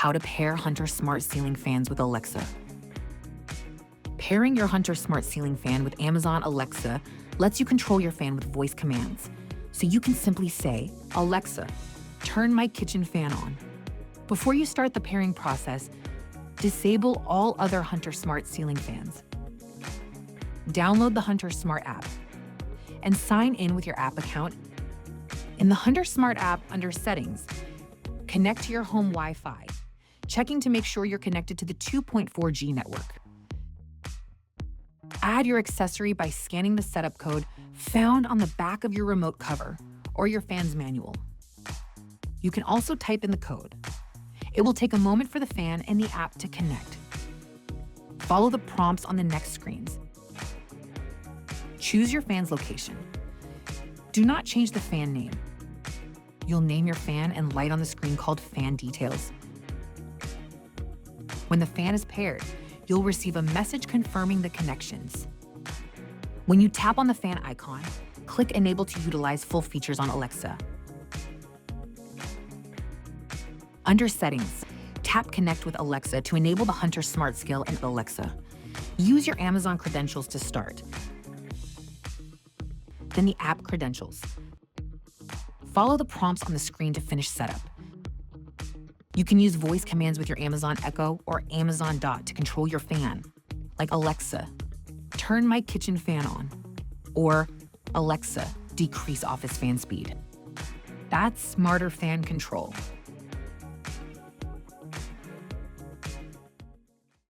how to pair HunterSMART ceiling fans with Alexa. Pairing your HunterSMART ceiling fan with Amazon Alexa lets you control your fan with voice commands. So you can simply say, "Alexa, turn my kitchen fan on." Before you start the pairing process, disable all other HunterSMART ceiling fans. Download the HunterSMART app and sign in with your app account. In the HunterSMART app, under Settings, connect to your home Wi-Fi, checking to make sure you're connected to the 2.4G network. Add your accessory by scanning the setup code found on the back of your remote cover or your fan's manual. You can also type in the code. It will take a moment for the fan and the app to connect. Follow the prompts on the next screens. Choose your fan's location. Do not change the fan name. You'll name your fan and light on the screen called Fan Details. When the fan is paired, you'll receive a message confirming the connections. When you tap on the fan icon, click Enable to utilize full features on Alexa. Under Settings, tap Connect with Alexa to enable the HunterSMART skill in Alexa. Use your Amazon credentials to start. Then the app credentials. Follow the prompts on the screen to finish setup. You can use voice commands with your Amazon Echo or Amazon Dot to control your fan, like "Alexa, turn my kitchen fan on," or "Alexa, decrease office fan speed." That's smarter fan control.